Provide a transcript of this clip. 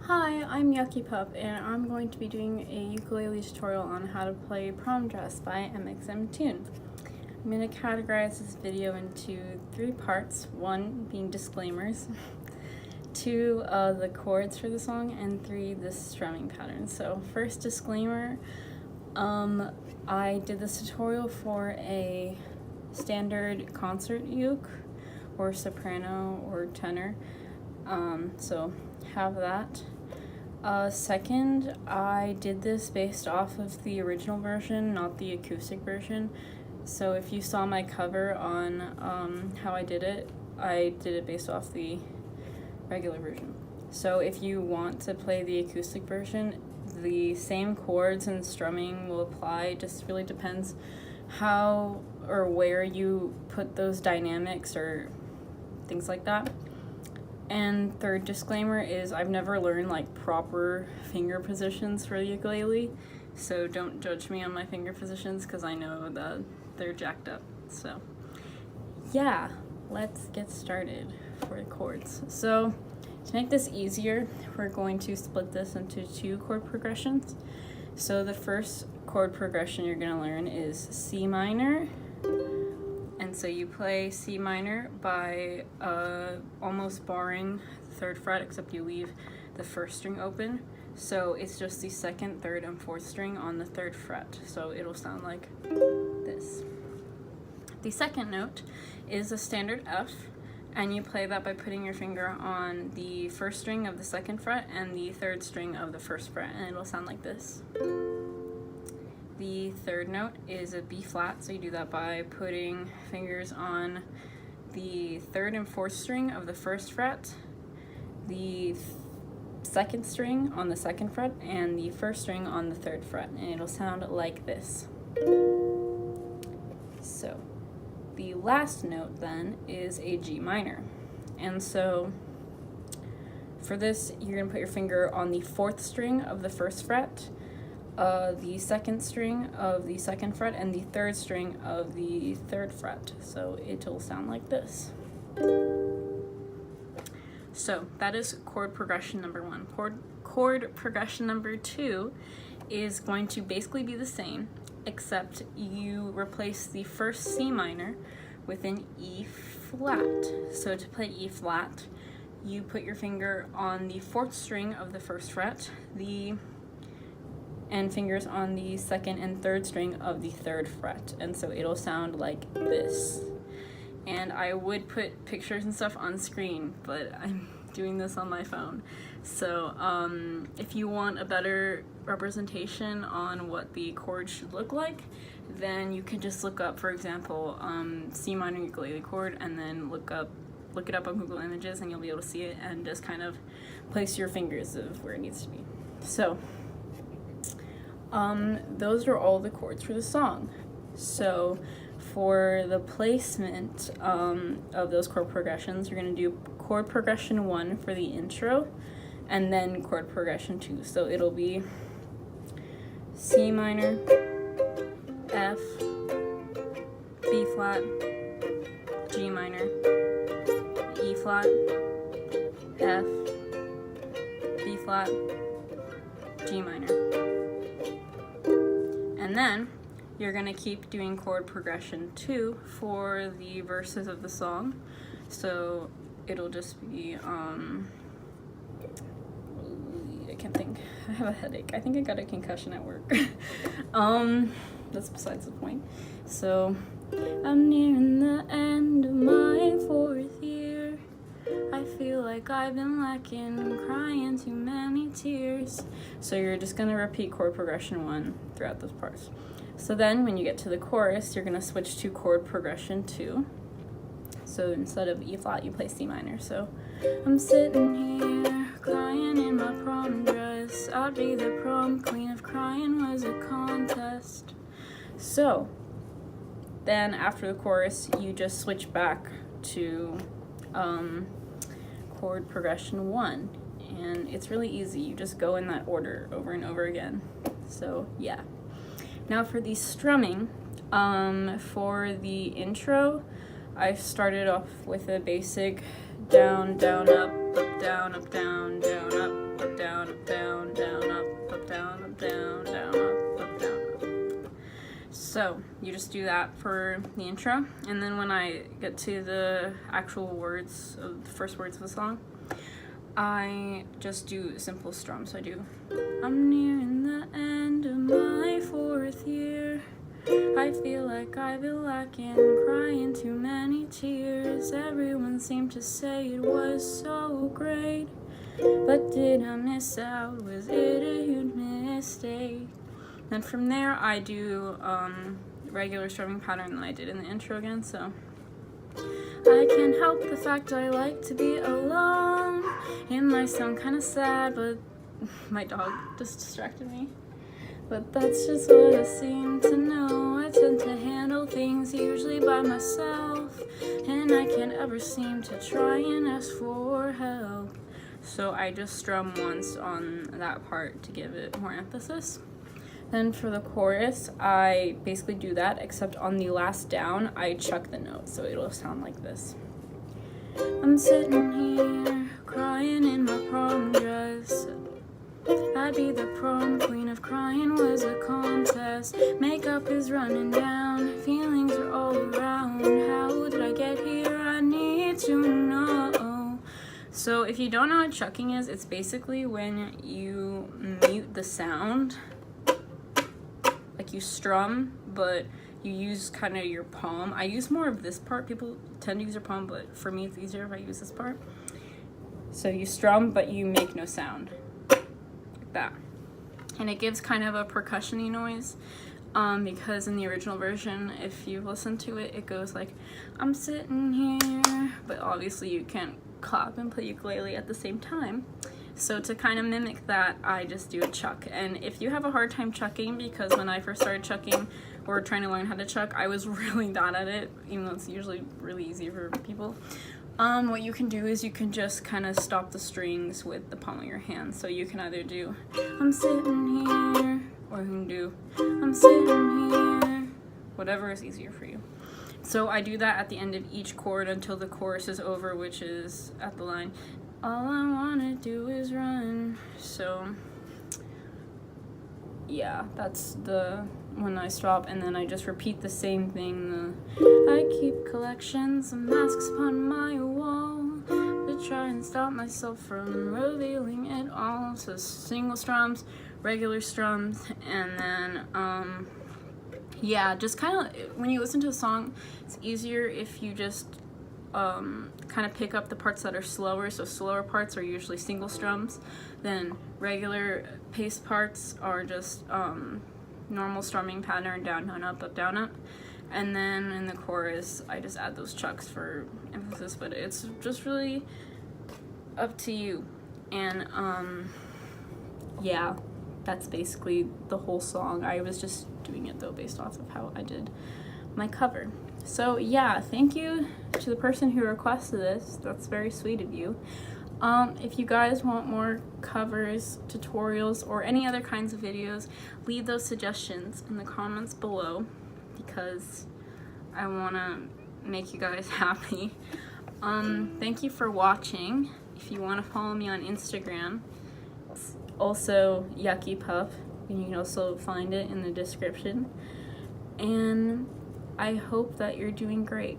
Hi, I'm Yucky Pup, and I'm going to be doing a ukulele tutorial on how to play Prom Dress by mxmtoon. I'm going to categorize this video into 3 parts, 1 being disclaimers, 2 the chords for the song, and 3 the strumming pattern. So first disclaimer, I did this tutorial for a standard concert uke, or soprano, or tenor, so have that. Second, I did this based off of the original version, not the acoustic version. So if you saw my cover on how I did it based off the regular version. So if you want to play the acoustic version, the same chords and strumming will apply. It just really depends how or where you put those dynamics or things like that. And third disclaimer is I've never learned like proper finger positions for the ukulele, so don't judge me on my finger positions because I know that they're jacked up. So yeah, let's get started for the chords. So to make this easier, we're going to split this into 2 chord progressions. So the first chord progression you're going to learn is C minor. And so you play C minor by almost barring the 3rd fret, except you leave the 1st string open. So it's just the 2nd, 3rd, and 4th string on the 3rd fret. So it'll sound like this. The second note is a standard F, and you play that by putting your finger on the 1st string of the 2nd fret and the 3rd string of the 1st fret, and it'll sound like this. The third note is a B flat, so you do that by putting fingers on the 3rd and 4th string of the 1st fret, the 2nd string on the 2nd fret, and the 1st string on the 3rd fret, and it'll sound like this. So the last note then is a G minor, and so for this you're going to put your finger on the 4th string of the 1st fret, the 2nd string of the 2nd fret, and the 3rd string of the 3rd fret. So it'll sound like this. So that is chord progression number 1. Chord progression number 2 is going to basically be the same, except you replace the first C minor with an E flat. So to play E flat, you put your finger on the 4th string of the 1st fret, and fingers on the 2nd and 3rd string of the 3rd fret, and so it'll sound like this. And I would put pictures and stuff on screen, but I'm doing this on my phone. So if you want a better representation on what the chord should look like, then you can just look up, for example, C minor ukulele chord, and then look it up on Google Images, and you'll be able to see it and just kind of place your fingers of where it needs to be. So those are all the chords for the song. So for the placement of those chord progressions, you're going to do chord progression 1 for the intro, and then chord progression 2. So it'll be C minor, F, B flat, G minor, E flat, F, B flat, G minor. And then you're going to keep doing chord progression 2 for the verses of the song. So it'll just be, I can't think. I have a headache. I think I got a concussion at work. That's besides the point. So I'm nearing the end of my 4th year. I feel like I've been lacking, crying too many tears. So you're just going to repeat chord progression 1 throughout those parts. So then when you get to the chorus, you're going to switch to chord progression 2. So instead of E flat, you play C minor. So I'm sitting here crying in my prom dress. I'd be the prom queen if crying was a contest. So then after the chorus, you just switch back to chord progression 1, and it's really easy. You just go in that order over and over again. So yeah. Now for the strumming, for the intro, I started off with a basic down, down, up, down, up, down, down, up, down, So you just do that for the intro, and then when I get to the actual words of the first words of the song, I just do simple strum. So I do, I'm nearing the end of my 4th year. I feel like I've been lacking, crying too many tears. Everyone seemed to say it was so great, but did I miss out? Was it a huge mistake? Then from there I do regular strumming pattern that I did in the intro again. So I can't help the fact I like to be alone. It might sound kind of sad, but my dog just distracted me. But that's just what I seem to know. I tend to handle things usually by myself, and I can't ever seem to try and ask for help. So I just strum once on that part to give it more emphasis. Then for the chorus, I basically do that, except on the last down, I chuck the note, so it'll sound like this. I'm sitting here, crying in my prom dress. I'd be the prom queen if crying was a contest. Makeup is running down, feelings are all around. How did I get here? I need to know. So if you don't know what chucking is, it's basically when you mute the sound. Like you strum, but you use kind of your palm. I use more of this part. People tend to use their palm, but for me it's easier if I use this part. So you strum, but you make no sound. Like that. And it gives kind of a percussion-y noise. Because in the original version, if you listen to it, it goes like, I'm sitting here. But obviously you can't clap and play ukulele at the same time. So to kind of mimic that, I just do a chuck. And if you have a hard time chucking, because when I first started chucking or trying to learn how to chuck, I was really bad at it, even though it's usually really easy for people. What you can do is you can just kind of stop the strings with the palm of your hand. So you can either do, I'm sitting here, or you can do, I'm sitting here, whatever is easier for you. So I do that at the end of each chord until the chorus is over, which is at the line, all I wanna do is run. So yeah, that's the when I stop, and then I just repeat the same thing. I keep collections of masks upon my wall to try and stop myself from revealing it all. So single strums, regular strums, and then yeah, just kind of when you listen to a song, it's easier if you just kind of pick up the parts that are slower. So slower parts are usually single strums, then regular pace parts are just normal strumming pattern, down, down, up, down, up. And then in the chorus, I just add those chucks for emphasis, but it's just really up to you. And yeah, that's basically the whole song. I was just doing it though based off of how I did my cover. So yeah, thank you to the person who requested this. That's very sweet of you. If you guys want more covers, tutorials, or any other kinds of videos, leave those suggestions in the comments below, because I want to make you guys happy. Thank you for watching. If you want to follow me on Instagram, it's also Yucky Puff. You can also find it in the description. And I hope that you're doing great.